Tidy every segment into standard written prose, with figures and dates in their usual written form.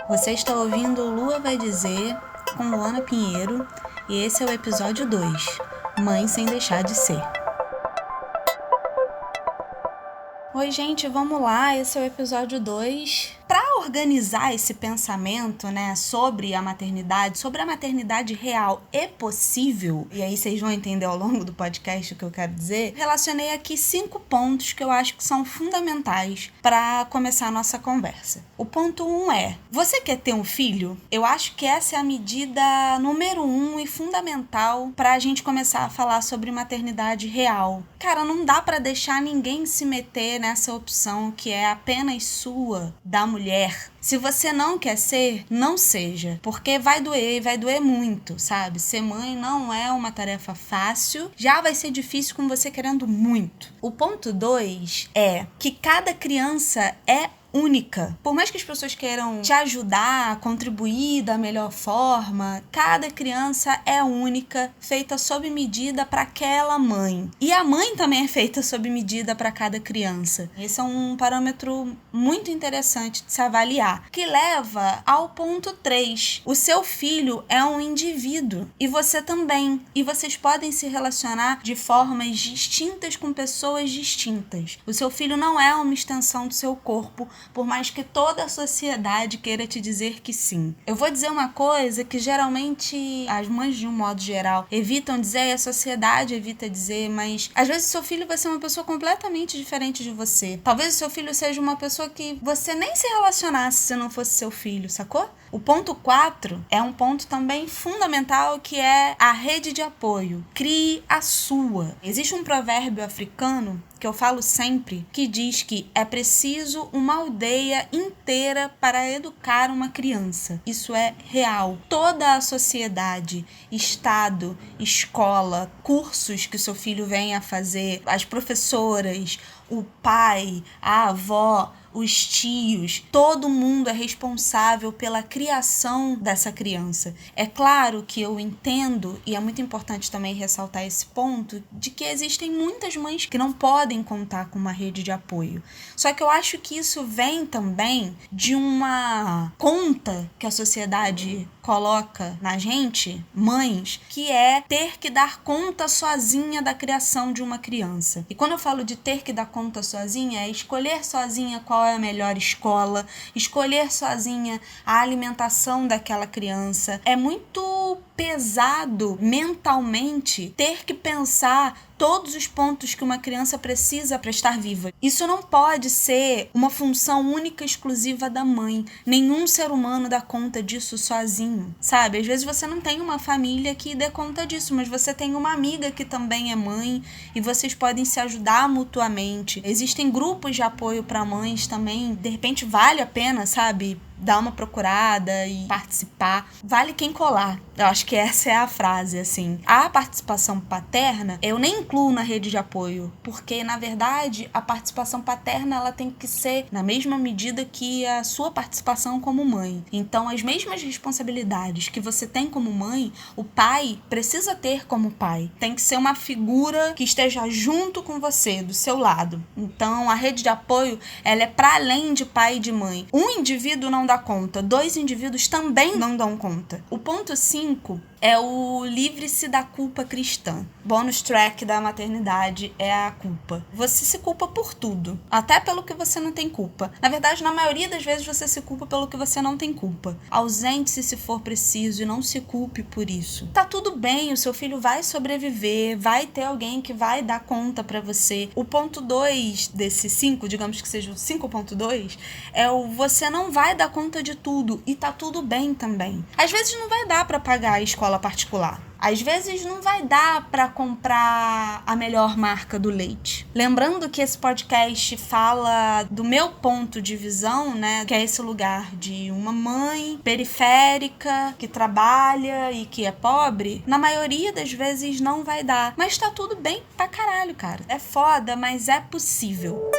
Você está ouvindo Lua Vai Dizer com Luana Pinheiro e esse é o episódio 2, Mãe Sem Deixar de Ser. Oi gente, vamos lá, esse é o episódio 2. Para organizar esse pensamento, sobre a maternidade real e possível, e aí vocês vão entender ao longo do podcast o que eu quero dizer, relacionei aqui 5 pontos que eu acho que são fundamentais para começar a nossa conversa. O ponto 1 é, você quer ter um filho? Eu acho que essa é a medida número 1 e fundamental para a gente começar a falar sobre maternidade real. Cara, não dá para deixar ninguém se meter nessa opção que é apenas sua, da mulher. Se você não quer ser, não seja, porque vai doer muito, sabe? Ser mãe não é uma tarefa fácil, já vai ser difícil com você querendo muito. O ponto 2 é que cada criança é única. Por mais que as pessoas queiram te ajudar, contribuir da melhor forma, cada criança é única, feita sob medida para aquela mãe. E a mãe também é feita sob medida para cada criança. Esse é um parâmetro muito interessante de se avaliar, que leva ao ponto 3. O seu filho é um indivíduo e você também. E vocês podem se relacionar de formas distintas com pessoas distintas. O seu filho não é uma extensão do seu corpo, por mais que toda a sociedade queira te dizer que sim. Eu vou dizer uma coisa que geralmente as mães, de um modo geral, evitam dizer e a sociedade evita dizer, mas às vezes o seu filho vai ser uma pessoa completamente diferente de você. Talvez o seu filho seja uma pessoa que você nem se relacionasse se não fosse seu filho, sacou? O ponto 4 é um ponto também fundamental, que é a rede de apoio. Crie a sua. Existe um provérbio africano que eu falo sempre, que diz que é preciso uma aldeia inteira para educar uma criança. Isso é real. Toda a sociedade, estado, escola, cursos que o seu filho venha a fazer, as professoras, o pai, a avó, os tios, todo mundo é responsável pela criação dessa criança. É claro que eu entendo, e é muito importante também ressaltar esse ponto, de que existem muitas mães que não podem contar com uma rede de apoio. Só que eu acho que isso vem também de uma conta que a sociedade coloca na gente, mães, que é ter que dar conta sozinha da criação de uma criança. E quando eu falo de ter que dar conta sozinha, é escolher sozinha qual é a melhor escola, escolher sozinha a alimentação daquela criança. É muito pesado mentalmente ter que pensar todos os pontos que uma criança precisa para estar viva. Isso não pode ser uma função única e exclusiva da mãe. Nenhum ser humano dá conta disso sozinho, sabe? Às vezes você não tem uma família que dê conta disso, mas você tem uma amiga que também é mãe e vocês podem se ajudar mutuamente. Existem grupos de apoio para mães também. De repente vale a pena, sabe? Dar uma procurada e participar. Vale quem colar. Eu acho que essa é a frase, assim. A participação paterna, eu nem incluo na rede de apoio, porque, na verdade, a participação paterna, ela tem que ser na mesma medida que a sua participação como mãe. Então, as mesmas responsabilidades que você tem como mãe, o pai precisa ter como pai. Tem que ser uma figura que esteja junto com você, do seu lado. Então, a rede de apoio, ela é para além de pai e de mãe. Um indivíduo não dá conta, 2 indivíduos também não dão conta. O ponto 5 é o livre-se da culpa cristã. Bônus track da maternidade é a culpa. Você se culpa por tudo, até pelo que você não tem culpa. Na verdade, na maioria das vezes você se culpa pelo que você não tem culpa. Ausente-se se for preciso e não se culpe por isso. Tá tudo bem, o seu filho vai sobreviver, vai ter alguém que vai dar conta pra você. O ponto 2 desse 5, digamos que seja o 5.2, é o você não vai dar conta de tudo e tá tudo bem também. Às vezes não vai dar pra pagar a escola particular. Às vezes não vai dar para comprar a melhor marca do leite. Lembrando que esse podcast fala do meu ponto de visão, que é esse lugar de uma mãe periférica que trabalha e que é pobre. Na maioria das vezes não vai dar. Mas tá tudo bem pra caralho, cara. É foda, mas é possível.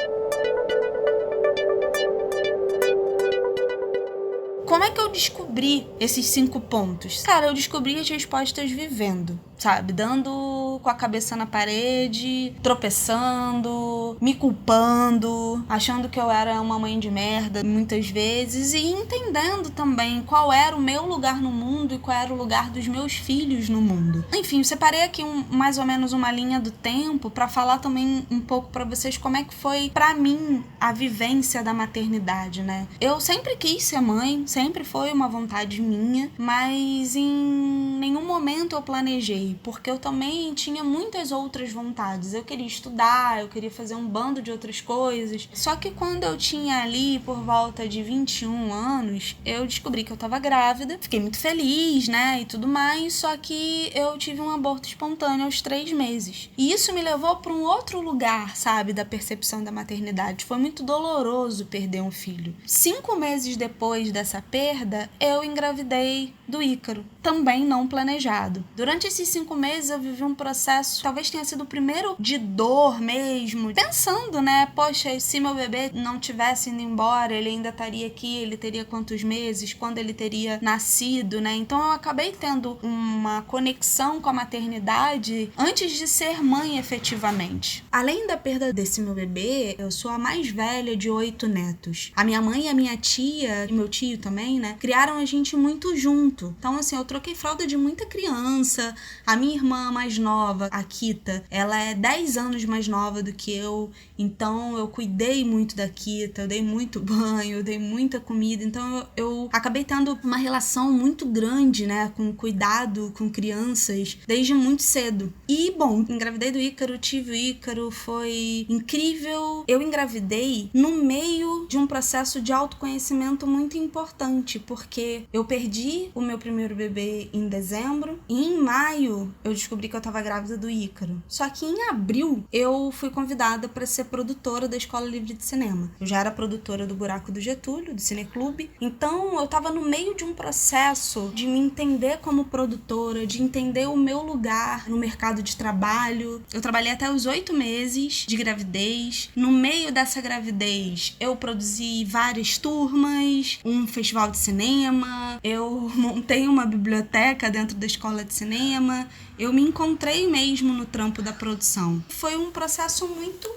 Como é que eu descobri esses 5 pontos? Cara, eu descobri as respostas vivendo, sabe? Dando com a cabeça na parede, tropeçando, me culpando, achando que eu era uma mãe de merda muitas vezes e entendendo também qual era o meu lugar no mundo e qual era o lugar dos meus filhos no mundo. Enfim, eu separei aqui mais ou menos uma linha do tempo pra falar também um pouco pra vocês como é que foi pra mim a vivência da maternidade, né? Eu sempre quis ser mãe, sempre foi uma vontade minha, mas em nenhum momento eu planejei, porque eu também tinha muitas outras vontades. Eu queria estudar, eu queria fazer um bando de outras coisas. Só que quando eu tinha ali por volta de 21 anos, eu descobri que eu tava grávida. Fiquei muito feliz, né, e tudo mais, só que eu tive um aborto espontâneo aos 3 meses. E isso me levou para um outro lugar, sabe, da percepção da maternidade. Foi muito doloroso perder um filho. 5 meses depois dessa perda, eu engravidei do Ícaro, também não planejado. Durante esses 5 meses eu vivi um processo, talvez tenha sido o primeiro de dor mesmo, pensando, né, poxa, se meu bebê não tivesse indo embora, ele ainda estaria aqui, ele teria quantos meses, quando ele teria nascido, né? Então eu acabei tendo uma conexão com a maternidade antes de ser mãe efetivamente. Além da perda desse meu bebê, eu sou a mais velha de 8 netos. A minha mãe e a minha tia, e meu tio também, né, criaram a gente muito junto. Então, assim, eu troquei fralda de muita criança. A minha irmã mais nova, a Kita, ela é 10 anos mais nova do que eu, então eu cuidei muito da Kita, eu dei muito banho, eu dei muita comida, então eu acabei tendo uma relação muito grande, né, com cuidado com crianças desde muito cedo. E, bom, engravidei do Ícaro, tive o Ícaro, foi incrível. Eu engravidei no meio de um processo de autoconhecimento muito importante, porque eu perdi o meu primeiro bebê em dezembro e em maio eu descobri que eu tava grávida do Ícaro. Só que em abril eu fui convidada para ser produtora da Escola Livre de Cinema. Eu já era produtora do Buraco do Getúlio, do Cineclube, então eu tava no meio de um processo de me entender como produtora, de entender o meu lugar no mercado de trabalho. Eu trabalhei até os 8 meses de gravidez. No meio dessa gravidez, eu produzi várias turmas, um festival de cinema, eu montei uma biblioteca dentro da escola de cinema, eu me encontrei mesmo no trampo da produção. Foi um processo muito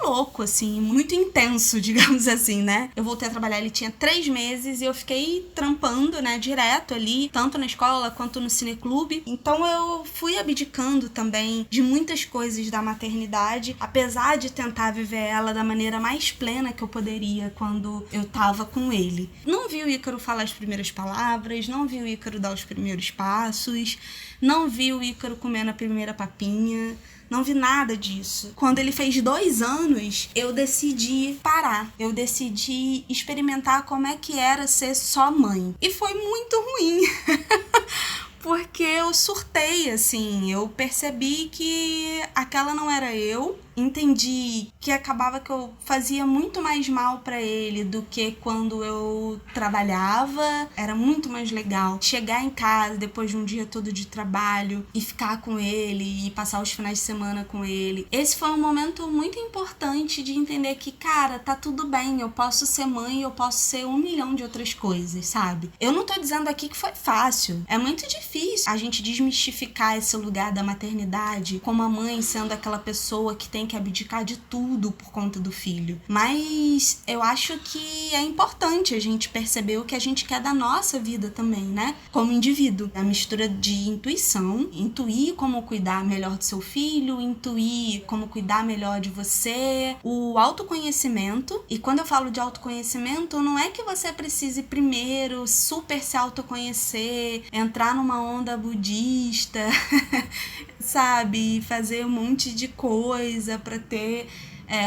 louco, assim, muito intenso, digamos assim, né? Eu voltei a trabalhar, ele tinha 3 meses e eu fiquei trampando, né, direto ali, tanto na escola quanto no cineclube. Então eu fui abdicando também de muitas coisas da maternidade, apesar de tentar viver ela da maneira mais plena que eu poderia quando eu tava com ele. Não vi o Ícaro falar as primeiras palavras, não vi o Ícaro dar os primeiros passos, não vi o Ícaro comendo a primeira papinha, não vi nada disso. Quando ele fez 2 anos, eu decidi parar. Eu decidi experimentar como é que era ser só mãe. E foi muito ruim. Porque eu surtei, assim. Eu percebi que aquela não era eu. Entendi que acabava que eu fazia muito mais mal pra ele do que quando eu trabalhava. Era muito mais legal chegar em casa depois de um dia todo de trabalho e ficar com ele e passar os finais de semana com ele. Esse foi um momento muito importante de entender que, cara, tá tudo bem, eu posso ser mãe, eu posso ser 1 milhão de outras coisas, sabe? Eu não tô dizendo aqui que foi fácil. É muito difícil a gente desmistificar esse lugar da maternidade como a mãe sendo aquela pessoa que tem que abdicar de tudo por conta do filho. Mas eu acho que é importante a gente perceber o que a gente quer da nossa vida também, né? Como indivíduo. A mistura de intuição, intuir como cuidar melhor do seu filho, intuir como cuidar melhor de você, o autoconhecimento. E quando eu falo de autoconhecimento, não é que você precise primeiro super se autoconhecer, entrar numa onda budista, sabe? Fazer um monte de coisa pra ter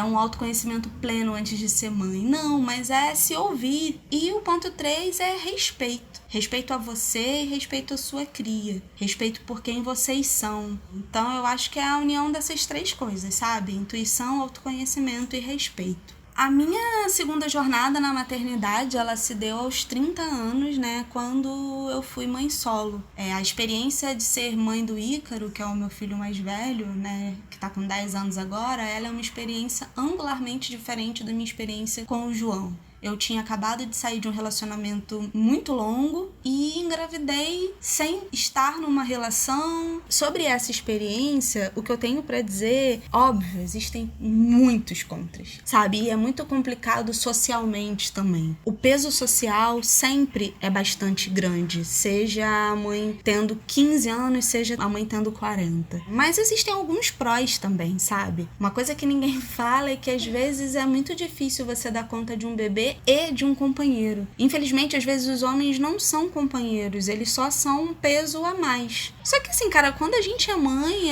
um autoconhecimento pleno antes de ser mãe. Não, mas é se ouvir. E o ponto 3 é respeito. Respeito a você e respeito à sua cria. Respeito por quem vocês são. Então eu acho que é a união dessas 3 coisas, sabe? Intuição, autoconhecimento e respeito. A minha segunda jornada na maternidade, ela se deu aos 30 anos, né, quando eu fui mãe solo. A experiência de ser mãe do Ícaro, que é o meu filho mais velho, né, que tá com 10 anos agora, ela é uma experiência angularmente diferente da minha experiência com o João. Eu tinha acabado de sair de um relacionamento muito longo e engravidei sem estar numa relação. Sobre essa experiência, o que eu tenho pra dizer, óbvio, existem muitos contras, sabe? E é muito complicado socialmente também. O peso social sempre é bastante grande, seja a mãe tendo 15 anos, seja a mãe tendo 40. Mas existem alguns prós também, sabe? Uma coisa que ninguém fala é que às vezes é muito difícil você dar conta de um bebê e de um companheiro. Infelizmente, às vezes os homens não são companheiros, eles só são um peso a mais. Só que assim, cara, quando a gente é mãe,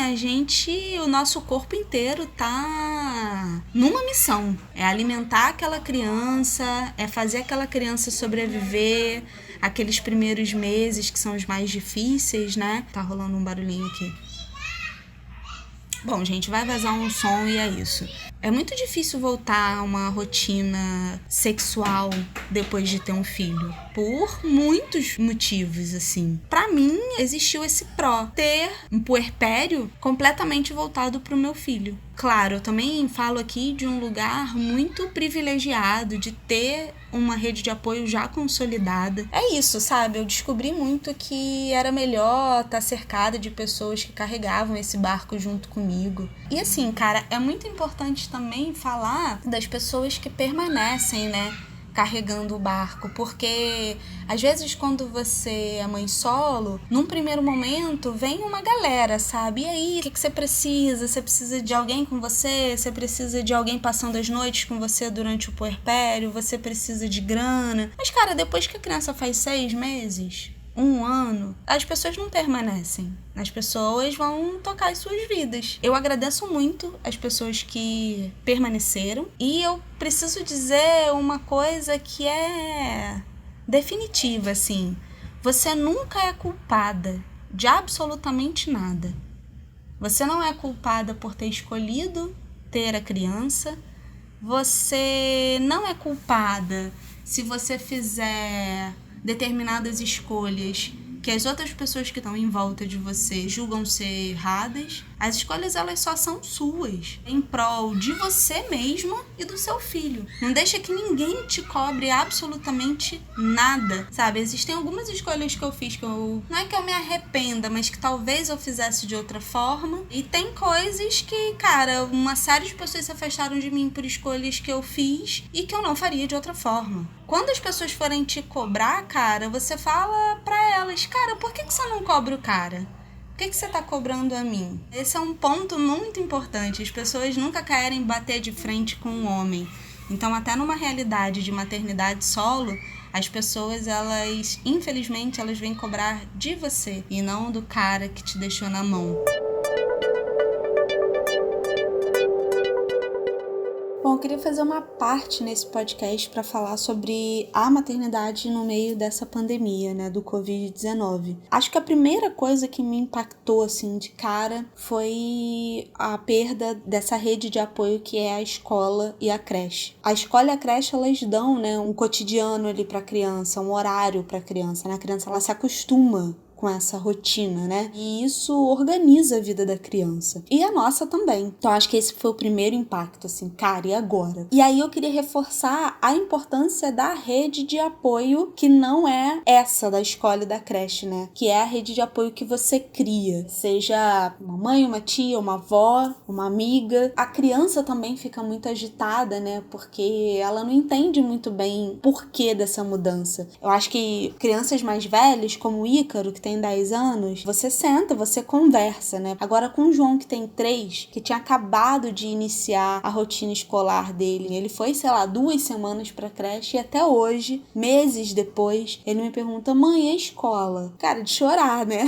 o nosso corpo inteiro tá numa missão. É alimentar aquela criança, é fazer aquela criança sobreviver, aqueles primeiros meses que são os mais difíceis, né? Tá rolando um barulhinho aqui. Bom, gente, vai vazar um som e é isso. É muito difícil voltar a uma rotina sexual depois de ter um filho. Por muitos motivos, assim. Pra mim, existiu esse pró. Ter um puerpério completamente voltado pro meu filho. Claro, eu também falo aqui de um lugar muito privilegiado, de ter uma rede de apoio já consolidada. É isso, sabe? Eu descobri muito que era melhor estar cercada de pessoas que carregavam esse barco junto comigo. E assim, cara, é muito importante também falar das pessoas que permanecem, né, carregando o barco, porque às vezes quando você é mãe solo, num primeiro momento vem uma galera, sabe? E aí, o que você precisa? Você precisa de alguém com você? Você precisa de alguém passando as noites com você durante o puerpério? Você precisa de grana? Mas, cara, depois que a criança faz 6 meses, 1 ano, as pessoas não permanecem. As pessoas vão tocar as suas vidas. Eu agradeço muito as pessoas que permaneceram. E eu preciso dizer uma coisa que é definitiva, assim. Você nunca é culpada de absolutamente nada. Você não é culpada por ter escolhido ter a criança. Você não é culpada se você fizer determinadas escolhas que as outras pessoas que estão em volta de você julgam ser erradas. As escolhas, elas só são suas, em prol de você mesma e do seu filho. Não deixa que ninguém te cobre absolutamente nada, sabe? Existem algumas escolhas que eu fiz que não é que eu me arrependa, mas que talvez eu fizesse de outra forma. E tem coisas que, cara, uma série de pessoas se afastaram de mim por escolhas que eu fiz e que eu não faria de outra forma. Quando as pessoas forem te cobrar, cara, você fala pra elas, cara, por que você não cobra o cara? Por que você tá cobrando a mim? Esse é um ponto muito importante. As pessoas nunca querem bater de frente com um homem. Então, até numa realidade de maternidade solo, as pessoas, elas, infelizmente, elas vêm cobrar de você e não do cara que te deixou na mão. Bom, eu queria fazer uma parte nesse podcast para falar sobre a maternidade no meio dessa pandemia, né, do Covid-19. Acho que a primeira coisa que me impactou, assim, de cara foi a perda dessa rede de apoio que é a escola e a creche. A escola e a creche, elas dão, né, um cotidiano ali para a criança, um horário para a criança, né? A criança, ela se acostuma com essa rotina, né? E isso organiza a vida da criança. E a nossa também. Então, acho que esse foi o primeiro impacto, assim, cara, e agora? E aí eu queria reforçar a importância da rede de apoio que não é essa da escola e da creche, né? Que é a rede de apoio que você cria. Seja uma mãe, uma tia, uma avó, uma amiga. A criança também fica muito agitada, né? Porque ela não entende muito bem o porquê dessa mudança. Eu acho que crianças mais velhas, como o Ícaro, que tem 10 anos, você senta, você conversa, né? Agora com o João, que tem 3, que tinha acabado de iniciar a rotina escolar dele, ele foi, sei lá, 2 semanas pra creche e até hoje, meses depois, ele me pergunta, mãe, e a escola? Cara, de chorar, né?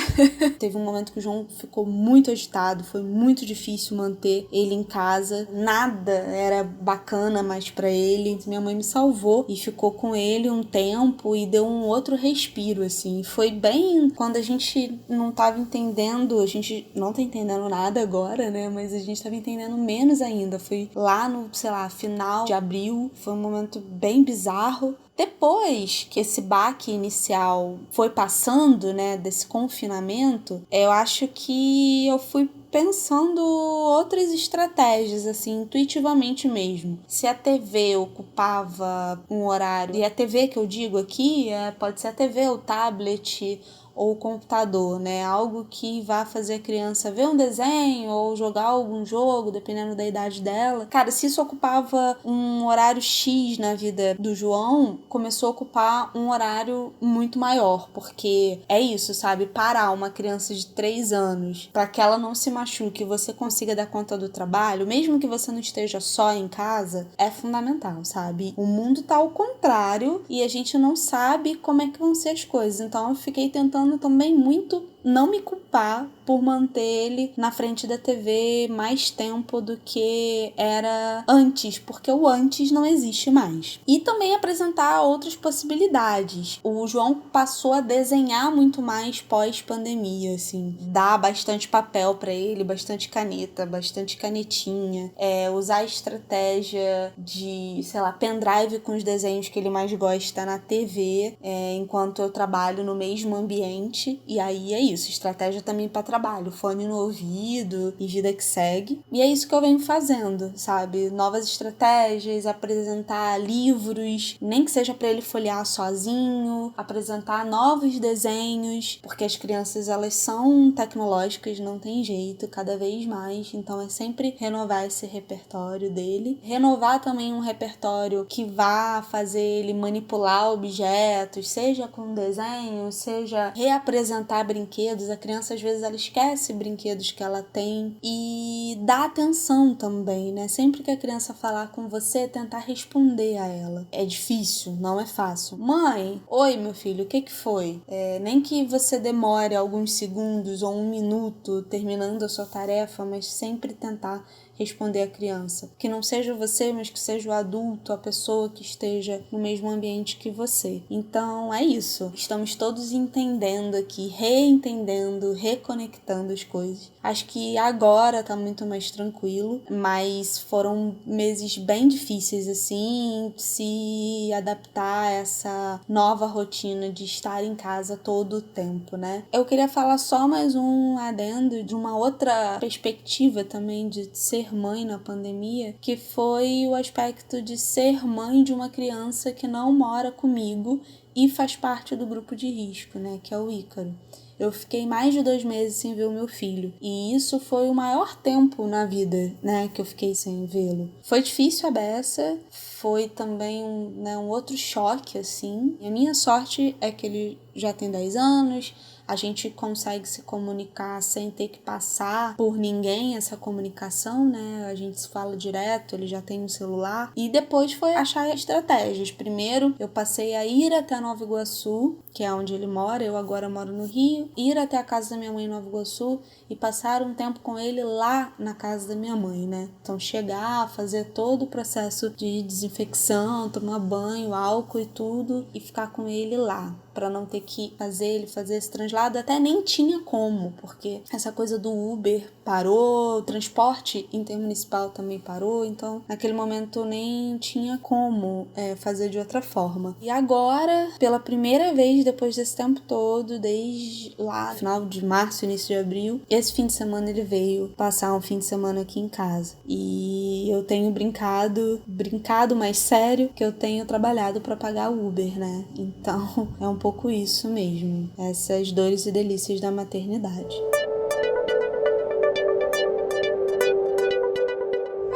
Teve um momento que o João ficou muito agitado, foi muito difícil manter ele em casa, nada era bacana mais pra ele. Minha mãe me salvou e ficou com ele um tempo e deu um outro respiro, assim. Foi bem quando a gente não tava entendendo, a gente não tá entendendo nada agora, né? Mas a gente tava entendendo menos ainda. Foi lá no, sei lá, final de abril. Foi um momento bem bizarro. Depois que esse baque inicial foi passando, né, desse confinamento, eu acho que eu fui pensando outras estratégias, assim, intuitivamente mesmo. Se a TV ocupava um horário, e a TV que eu digo aqui pode ser a TV, o tablet ou o computador, né? Algo que vá fazer a criança ver um desenho ou jogar algum jogo, dependendo da idade dela. Cara, se isso ocupava um horário X na vida do João, começou a ocupar um horário muito maior, porque é isso, sabe? Parar uma criança de 3 anos para que ela não se machuque e você consiga dar conta do trabalho, mesmo que você não esteja só em casa, é fundamental, sabe? O mundo tá ao contrário e a gente não sabe como é que vão ser as coisas. Então eu fiquei tentando também muito não me culpar por manter ele na frente da TV mais tempo do que era antes, porque o antes não existe mais. E também apresentar outras possibilidades. O João passou a desenhar muito mais pós-pandemia, assim. Dar bastante papel para ele, bastante caneta, bastante canetinha. Usar a estratégia de, sei lá, pendrive com os desenhos que ele mais gosta na TV, enquanto eu trabalho no mesmo ambiente. E aí é isso. Estratégia também para trabalho, fone no ouvido e vida que segue. E é isso que eu venho fazendo, sabe? Novas estratégias, apresentar livros, nem que seja para ele folhear sozinho, apresentar novos desenhos, porque as crianças, elas são tecnológicas, não tem jeito, cada vez mais. Então é sempre renovar esse repertório dele. Renovar também um repertório que vá fazer ele manipular objetos, seja com desenho, seja reapresentar brinquedos. A criança, às vezes, ela esquece brinquedos que ela tem. E dá atenção também, né? Sempre que a criança falar com você, tentar responder a ela. É difícil, não é fácil. Mãe, oi, meu filho, o que foi? Nem que você demore alguns segundos ou um minuto terminando a sua tarefa, mas sempre tentar responder a criança. Que não seja você, mas que seja o adulto, a pessoa que esteja no mesmo ambiente que você. Então, é isso. Estamos todos entendendo aqui, reentendendo, reconectando as coisas. Acho que agora tá muito mais tranquilo, mas foram meses bem difíceis, assim, se adaptar a essa nova rotina de estar em casa todo o tempo, né? Eu queria falar só mais um adendo de uma outra perspectiva também de ser mãe na pandemia, que foi o aspecto de ser mãe de uma criança que não mora comigo e faz parte do grupo de risco, né, que é o Ícaro. Eu fiquei mais de 2 meses sem ver o meu filho. E isso foi o maior tempo na vida, né, que eu fiquei sem vê-lo. Foi difícil a beça, foi também um outro choque, assim. E a minha sorte é que ele já tem 10 anos, a gente consegue se comunicar sem ter que passar por ninguém essa comunicação, né? A gente se fala direto, ele já tem um celular. E depois foi achar estratégias. Primeiro, eu passei a ir até Nova Iguaçu, que é onde ele mora, eu agora moro no Rio, ir até a casa da minha mãe em Nova Iguaçu e passar um tempo com ele lá na casa da minha mãe, né? Então chegar, fazer todo o processo de desinfecção, tomar banho, álcool e tudo, e ficar com ele lá, para não ter que fazer esse translado. Até nem tinha como, porque essa coisa do Uber parou, o transporte intermunicipal também parou, então naquele momento nem tinha como fazer de outra forma. E agora, pela primeira vez depois desse tempo todo, desde lá final de março, início de abril, esse fim de semana ele veio passar um fim de semana aqui em casa. E eu tenho brincado mais sério, que eu tenho trabalhado para pagar o Uber, né? Então é um pouco isso mesmo, essas dores e delícias da maternidade.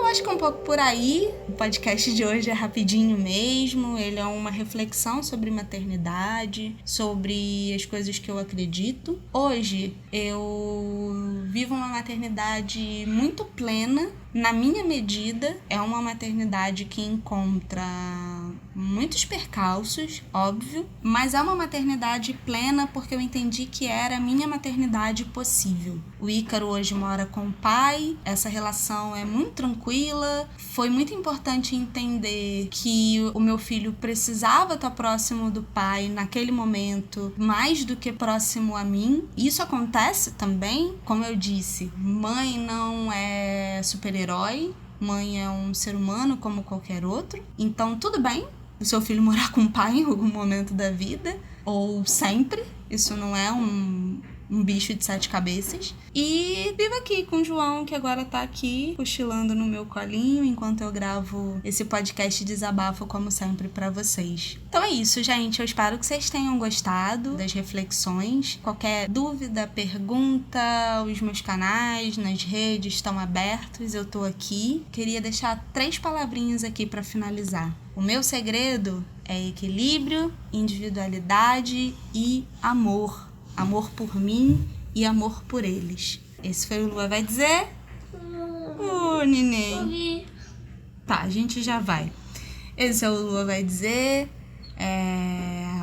Acho que é um pouco por aí. O podcast de hoje é rapidinho mesmo. Ele é uma reflexão sobre maternidade, sobre as coisas que eu acredito. Hoje eu vivo uma maternidade muito plena, na minha medida. É uma maternidade que encontra muitos percalços, óbvio, mas é uma maternidade plena porque eu entendi que era a minha maternidade possível. O Ícaro hoje mora com o pai, essa relação é muito tranquila. Foi muito importante entender que o meu filho precisava estar próximo do pai naquele momento, mais do que próximo a mim. Isso acontece também, como eu disse, mãe não é super-herói, mãe é um ser humano como qualquer outro, então tudo bem o seu filho morar com o pai em algum momento da vida, ou sempre. Isso não é um bicho de 7 cabeças. E vivo aqui com o João, que agora tá aqui cochilando no meu colinho enquanto eu gravo esse podcast desabafo, como sempre, pra vocês. Então é isso, gente. Eu espero que vocês tenham gostado das reflexões. Qualquer dúvida, pergunta, os meus canais nas redes estão abertos. Eu tô aqui. Queria deixar 3 palavrinhas aqui pra finalizar. O meu segredo é equilíbrio, individualidade e amor. Amor por mim e amor por eles. Esse foi o Lua Vai Dizer? Neném. Tá, a gente já vai. Esse é o Lua Vai Dizer.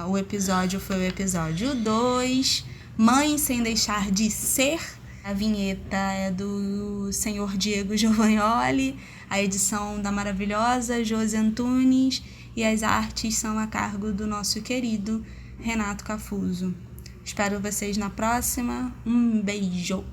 O episódio foi o episódio 2. Mãe Sem Deixar de Ser. A vinheta é do senhor Diego Giovagnoli. A edição da maravilhosa Josi Antunes. E as artes são a cargo do nosso querido Renato Cafuso. Espero vocês na próxima. Um beijo!